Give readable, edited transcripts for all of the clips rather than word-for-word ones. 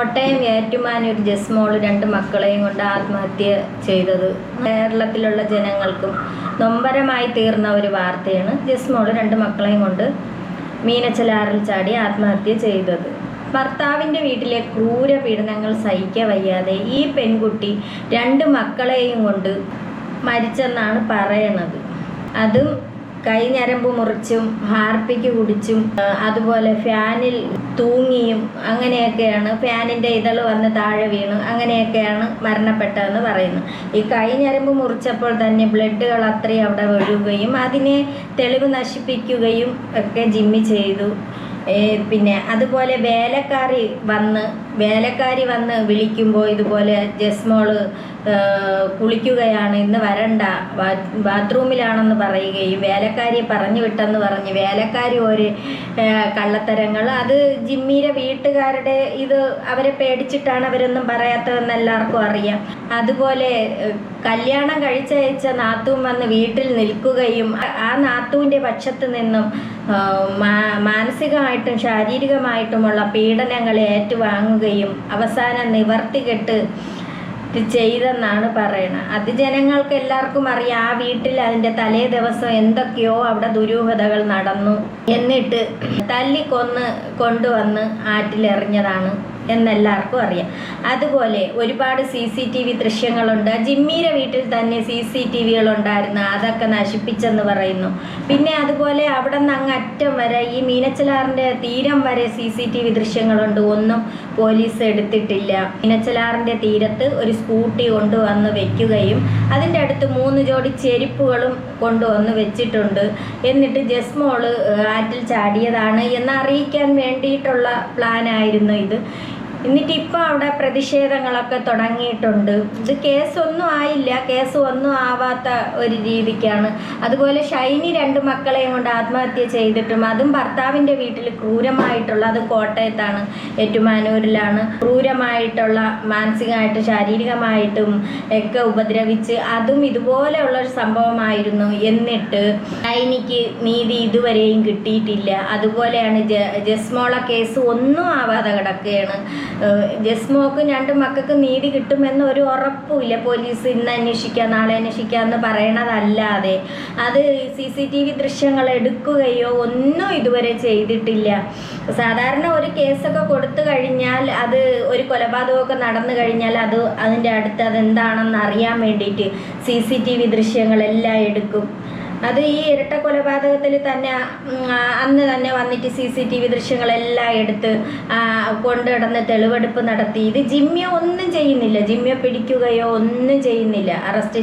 കോട്ടയം ഏറ്റുമാനൂർ ജസ്മോൾ 2 മക്കളെയും കൊണ്ട് ആത്മഹത്യ ചെയ്തത് കേരളത്തിലുള്ള ജനങ്ങൾക്കും നൊമ്പരമായി തീർന്ന ഒരു വാർത്തയാണ്. ജസ്മോൾ 2 മക്കളെയും കൊണ്ട് മീനച്ചിലാറിൽ ചാടി ആത്മഹത്യ ചെയ്തത്. ഭർത്താവിൻ്റെ വീട്ടിലെ ക്രൂര പീഡനങ്ങൾ സഹിക്കാൻ വയ്യാതെ ഈ പെൺകുട്ടി 2 മക്കളെയും കൊണ്ട് മരിച്ചെന്നാണ് പറയണത്. അതും കൈഞ്ഞരമ്പ് മുറിച്ചും ഹാർപ്പിക്ക് കുടിച്ചും അതുപോലെ ഫാനിൽ തൂങ്ങിയും അങ്ങനെയൊക്കെയാണ്, ഫാനിൻ്റെ ഇതൾ വന്ന് താഴെ വീണു അങ്ങനെയൊക്കെയാണ് മരണപ്പെട്ടതെന്ന് പറയുന്നു. ഈ കൈഞ്ഞരമ്പ് മുറിച്ചപ്പോൾ തന്നെ ബ്ലഡുകൾ അത്രയും അവിടെ ഒഴുകുകയും അതിനെ തെളിവ് നശിപ്പിക്കുകയും ഒക്കെ ജിമ്മി ചെയ്തു. പിന്നെ അതുപോലെ വേലക്കാരി വന്ന് വിളിക്കുമ്പോൾ ഇതുപോലെ ജസ്മോള് കുളിക്കുകയാണ്, ഇന്ന് വരണ്ട, ബാത്റൂമിലാണെന്ന് പറയുകയും വേലക്കാരിയെ പറഞ്ഞു വിട്ടെന്ന് പറഞ്ഞ് വേലക്കാരി ഒരു കള്ളത്തരങ്ങൾ. അത് ജിമ്മിയുടെ വീട്ടുകാരുടെ ഇത് അവരെ പേടിച്ചിട്ടാണ് അവരൊന്നും പറയാത്തതെന്ന് എല്ലാവർക്കും അറിയാം. അതുപോലെ കല്യാണം കഴിച്ചയച്ച നാത്തൂൻ വന്ന് വീട്ടിൽ നിൽക്കുകയും ആ നാത്തൂൻ്റെ പക്ഷത്ത് നിന്നും മാനസികമായിട്ടും ശാരീരികമായിട്ടുമുള്ള പീഡനങ്ങൾ ഏറ്റുവാങ്ങുകയും അവസാനം നിവർത്തികെട്ട് ചെയ്തെന്നാണ് പറയുന്നത്. അത് ജനങ്ങൾക്ക് എല്ലാവർക്കും അറിയാം. ആ വീട്ടിൽ അതിൻ്റെ തലേ ദിവസം എന്തൊക്കെയോ അവിടെ ദുരൂഹതകൾ നടന്നു. എന്നിട്ട് തല്ലിക്കൊന്ന് കൊണ്ടുവന്ന് ആറ്റിലെറിഞ്ഞതാണ് എന്നെല്ലാവർക്കും അറിയാം. അതുപോലെ ഒരുപാട് CCTV ദൃശ്യങ്ങളുണ്ട്. ജിമ്മിയുടെ വീട്ടിൽ തന്നെ CCTVകൾ ഉണ്ടായിരുന്നു, അതൊക്കെ നശിപ്പിച്ചെന്ന് പറയുന്നു. പിന്നെ അതുപോലെ അവിടെ നിന്ന് അങ്ങ് അറ്റം വരെ ഈ മീനച്ചിലാറിൻ്റെ തീരം വരെ CCTV ദൃശ്യങ്ങളുണ്ട്, ഒന്നും പോലീസ് എടുത്തിട്ടില്ല. മീനച്ചിലാറിൻ്റെ തീരത്ത് ഒരു സ്കൂട്ടി കൊണ്ടുവന്ന് വെക്കുകയും അതിൻ്റെ അടുത്ത് 3 ജോഡി ചെരുപ്പുകളും കൊണ്ടുവന്ന് വെച്ചിട്ടുണ്ട്. എന്നിട്ട് ജസ്മോള് ആറ്റിൽ ചാടിയതാണ് എന്ന് അറിയിക്കാൻ വേണ്ടിയിട്ടുള്ള പ്ലാനായിരുന്നു ഇത്. എന്നിട്ട് ഇപ്പോൾ അവിടെ പ്രതിഷേധങ്ങളൊക്കെ തുടങ്ങിയിട്ടുണ്ട്. ഇത് കേസൊന്നും ആയില്ല, കേസ് ഒന്നും ആവാത്ത ഒരു രീതിക്കാണ്. അതുപോലെ ഷൈനി 2 മക്കളെയും കൊണ്ട് ആത്മഹത്യ ചെയ്തിട്ടും അതും ഭർത്താവിൻ്റെ വീട്ടിൽ ക്രൂരമായിട്ടുള്ള, അത് കോട്ടയത്താണ്, ഏറ്റുമാനൂരിലാണ്, ക്രൂരമായിട്ടുള്ള മാനസികമായിട്ടും ശാരീരികമായിട്ടും ഒക്കെ ഉപദ്രവിച്ച് അതും ഇതുപോലെയുള്ളൊരു സംഭവമായിരുന്നു. എന്നിട്ട് ഷൈനിക്ക് നീതി ഇതുവരെയും കിട്ടിയിട്ടില്ല. അതുപോലെയാണ് ജസ്മോള കേസ് ഒന്നും ആവാതെ കിടക്കുകയാണ്. ജസ്മോക്ക് 2 മക്കൾക്ക് നീതി കിട്ടുമെന്ന് ഒരു ഉറപ്പുമില്ല. പോലീസ് ഇന്ന് അന്വേഷിക്കുക നാളെ അന്വേഷിക്കുക എന്ന് പറയണതല്ലാതെ അത് CCTV ദൃശ്യങ്ങൾ എടുക്കുകയോ ഒന്നും ഇതുവരെ ചെയ്തിട്ടില്ല. സാധാരണ ഒരു കേസൊക്കെ കൊടുത്തു കഴിഞ്ഞാൽ, അത് ഒരു കൊലപാതകമൊക്കെ നടന്നു കഴിഞ്ഞാൽ അതിൻ്റെ അടുത്ത് അതെന്താണെന്ന് അറിയാൻ വേണ്ടിയിട്ട് CCTV ദൃശ്യങ്ങളെല്ലാം എടുക്കും. അത് ഈ ഇരട്ട കൊലപാതകത്തിൽ തന്നെ അന്ന് തന്നെ വന്നിട്ട് CCTV ദൃശ്യങ്ങളെല്ലാം എടുത്ത് കൊണ്ടുകിടന്ന് തെളിവെടുപ്പ് നടത്തി. ഇത് ജിമ്മിയെ ഒന്നും ചെയ്യുന്നില്ല, ജിമ്മിയെ പിടിക്കുകയോ ഒന്നും ചെയ്യുന്നില്ല. അറസ്റ്റ്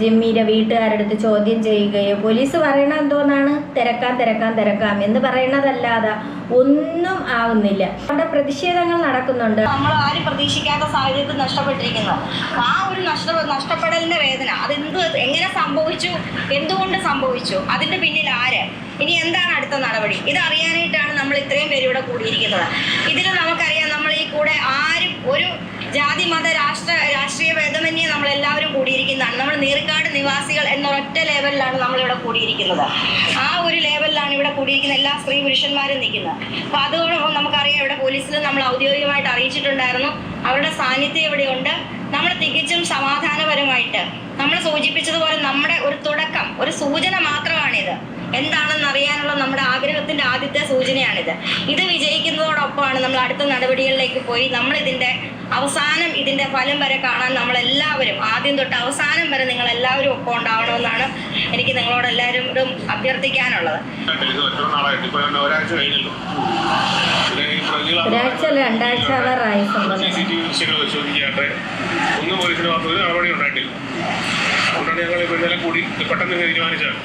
ജിമ്മിയുടെ വീട്ടുകാരെടുത്ത് ചോദ്യം ചെയ്യുകയോ, പോലീസ് പറയണത് എന്തോന്നാണ്, തിരക്കാം എന്ന് പറയണതല്ലാതെ ഒന്നും ആവുന്നില്ല. അവിടെ പ്രതിഷേധങ്ങൾ നടക്കുന്നുണ്ട്. നമ്മൾ ആരും പ്രതീക്ഷിക്കാത്ത സാഹചര്യത്തിൽ നഷ്ടപ്പെട്ടിരിക്കുന്നു. ആ ഒരു നഷ്ടപ്പെടലിന്റെ വേദന എങ്ങനെ സംഭവിച്ചു, എന്തുകൊണ്ട് സംഭവിച്ചു, അതിന്റെ പിന്നിൽ ആര്, ഇനി എന്താണ് അടുത്ത നടപടി, ഇത് അറിയാനായിട്ടാണ് നമ്മൾ ഇത്രയും പേര് ഇവിടെ കൂടിയിരിക്കുന്നത്. ഇതിൽ നമുക്കറിയാം, നമ്മൾ ഈ കൂടെ ആരും ഒരു ജാതി മത രാഷ്ട്രീയ ഭേദമന്യേ നമ്മളെല്ലാവരും കൂടിയിരിക്കുന്നതാണ്. നമ്മൾ നീർക്കാട് നിവാസികൾ എന്നൊരൊറ്റ ലെവലിലാണ് നമ്മളിവിടെ കൂടിയിരിക്കുന്നത്. ആ ഒരു ലെവലിലാണ് ഇവിടെ കൂടിയിരിക്കുന്ന എല്ലാ സ്ത്രീ പുരുഷന്മാരും നിൽക്കുന്നത്. അപ്പൊ അതോടൊപ്പം നമുക്കറിയാം, ഇവിടെ പോലീസിൽ നമ്മൾ ഔദ്യോഗികമായിട്ട് അറിയിച്ചിട്ടുണ്ടായിരുന്നു, അവരുടെ സാന്നിധ്യം ഇവിടെയുണ്ട്. നമ്മൾ തികച്ചും സമാധാനപരമായിട്ട് നമ്മൾ സൂചിപ്പിച്ചതുപോലെ നമ്മുടെ ഒരു തുടക്കം, ഒരു സൂചന മാത്രമാണിത്. എന്താണെന്ന് അറിയാനുള്ള നമ്മുടെ ആഗ്രഹത്തിന്റെ ആദ്യത്തെ സൂചനയാണിത്. ഇത് വിജയിക്കുന്നതോടൊപ്പമാണ് നമ്മൾ അടുത്ത നടപടികളിലേക്ക് പോയി നമ്മളിതിന്റെ അവസാനം, ഇതിന്റെ ഫലം വരെ കാണാൻ നമ്മളെല്ലാവരും ആദ്യം തൊട്ട് അവസാനം വരെ നിങ്ങൾ എല്ലാവരും ഒപ്പം ഉണ്ടാവണമെന്നാണ് എനിക്ക് നിങ്ങളോട് എല്ലാവരും അഭ്യർത്ഥിക്കാനുള്ളത്. ഒന്നും പോലീസിന് ഒരു നടപടി ഉണ്ടായിട്ടില്ല. അതുകൊണ്ടാണ് ഞങ്ങൾ ഇപ്പോൾ ഇന്നലെ കൂടി പെട്ടെന്ന് തീരുമാനിച്ചാണ്,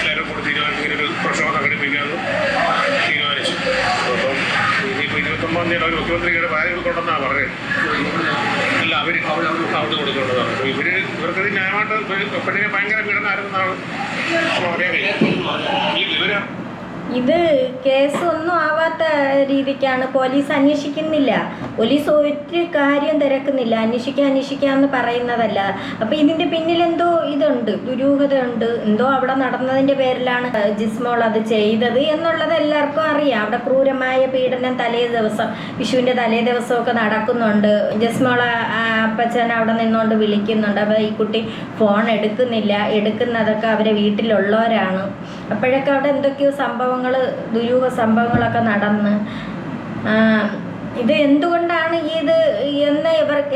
എല്ലാവരും കൂടി തീരുമാനിച്ചൊരു പ്രക്ഷോഭം സംഘടിപ്പിക്കാമെന്ന് തീരുമാനിച്ചു. അപ്പം ഇനിയിപ്പോൾ 29-ാം തീയതി അവർ മുഖ്യമന്ത്രിയുടെ ഭാര്യ കൊടുക്കണമെന്നാണ് പറഞ്ഞത്. അല്ല, അവർ അവിടെ കൊടുക്കേണ്ടതാണ്. അപ്പോൾ ഇവർക്കത് ന്യായമായിട്ട് പെണ്ണിനെ ഭയങ്കര പീഡനമായിരുന്നെന്നാണ് അറിയാൻ കഴിയും. ഈ വിവരം ഇത് കേസൊന്നും ആവാത്ത രീതിക്കാണ് പോലീസ് അന്വേഷിക്കുന്നില്ല. പോലീസ് ഒരു കാര്യം തിരക്കുന്നില്ല. അന്വേഷിക്കാന്ന് പറയുന്നതല്ല. അപ്പം ഇതിൻ്റെ പിന്നിൽ എന്തോ ഇതുണ്ട്, ദുരൂഹത ഉണ്ട്. എന്തോ അവിടെ നടന്നതിൻ്റെ പേരിലാണ് ജിസ്മോൾ അത് ചെയ്തത് എന്നുള്ളത് എല്ലാവർക്കും അറിയാം. അവിടെ ക്രൂരമായ പീഡനം വിഷുവിൻ്റെ തലേ ദിവസമൊക്കെ നടക്കുന്നുണ്ട്. ജിസ്മോളെ അപ്പച്ചൻ അവിടെ നിന്നുകൊണ്ട് വിളിക്കുന്നുണ്ട്. അപ്പോൾ ഈ കുട്ടി ഫോൺ എടുക്കുന്നില്ല. എടുക്കുന്നതൊക്കെ അവരെ വീട്ടിലുള്ളവരാണ്. അപ്പോഴൊക്കെ അവിടെ എന്തൊക്കെയോ ദുരൂഹ സംഭവങ്ങളൊക്കെ നടന്ന് ഇത് എന്തുകൊണ്ടാണ് ഇത് എന്ന്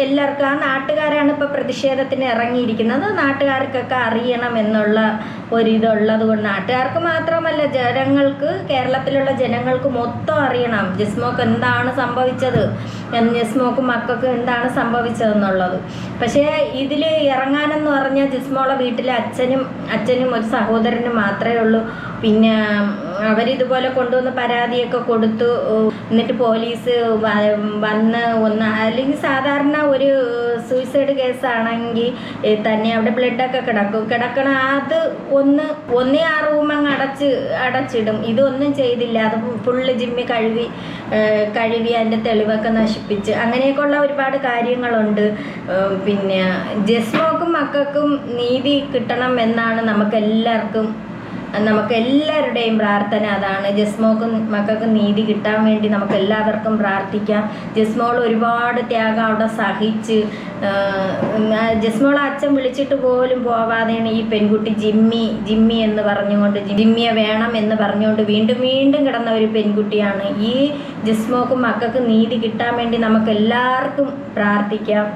എല്ലാവർക്കും, ആ നാട്ടുകാരാണ് ഇപ്പോൾ പ്രതിഷേധത്തിന് ഇറങ്ങിയിരിക്കുന്നത്. നാട്ടുകാർക്കൊക്കെ അറിയണം എന്നുള്ള ഒരിതുള്ളത് കൊണ്ട്, നാട്ടുകാർക്ക് മാത്രമല്ല ജനങ്ങൾക്ക്, കേരളത്തിലുള്ള ജനങ്ങൾക്ക് മൊത്തം അറിയണം ജിസ്മോക്ക് എന്താണ് സംഭവിച്ചത്, ജിസ്മോക്കും മക്കൾക്കും എന്താണ് സംഭവിച്ചതെന്നുള്ളത്. പക്ഷേ ഇതിൽ ഇറങ്ങാനെന്ന് പറഞ്ഞാൽ ജിസ്മോളെ വീട്ടിലെ അച്ഛനും ഒരു സഹോദരനും മാത്രമേ ഉള്ളൂ. പിന്നെ അവരിതുപോലെ കൊണ്ടുവന്ന് പരാതിയൊക്കെ കൊടുത്തു. എന്നിട്ട് പോലീസ് വന്ന് അല്ലെങ്കിൽ സാധാരണ ഒരു സൂയിസൈഡ് കേസാണെങ്കിൽ തന്നെ അവിടെ ബ്ലഡൊക്കെ കിടക്കണം. അത് ഒന്നേ ആ റൂം അങ്ങ് അടച്ചിടും. ഇതൊന്നും ചെയ്തില്ല. അത് ഫുള്ള് ജിമ്മി കഴുകി അതിൻ്റെ തെളിവൊക്കെ നശിപ്പിച്ച് അങ്ങനെയൊക്കെയുള്ള ഒരുപാട് കാര്യങ്ങളുണ്ട്. പിന്നെ ജിസ്മോക്കും മക്കൾക്കും നീതി കിട്ടണം എന്നാണ് നമുക്കെല്ലാവരുടെയും പ്രാർത്ഥന. അതാണ് ജിസ്മോക്കും മക്കൾക്കും നീതി കിട്ടാൻ വേണ്ടി നമുക്ക് എല്ലാവർക്കും പ്രാർത്ഥിക്കാം. ജിസ്മോൾ ഒരുപാട് ത്യാഗം അവിടെ സഹിച്ച്, ജിസ്മോളെ അച്ഛൻ വിളിച്ചിട്ട് പോലും പോവാതെയാണ് ഈ പെൺകുട്ടി ജിമ്മി എന്ന് പറഞ്ഞുകൊണ്ട്, ജിമ്മിയെ വേണം എന്ന് പറഞ്ഞുകൊണ്ട് വീണ്ടും കിടന്ന ഒരു പെൺകുട്ടിയാണ്. ഈ ജിസ്മോക്കും മക്കൾക്കും നീതി കിട്ടാൻ വേണ്ടി നമുക്ക് എല്ലാവർക്കും പ്രാർത്ഥിക്കാം.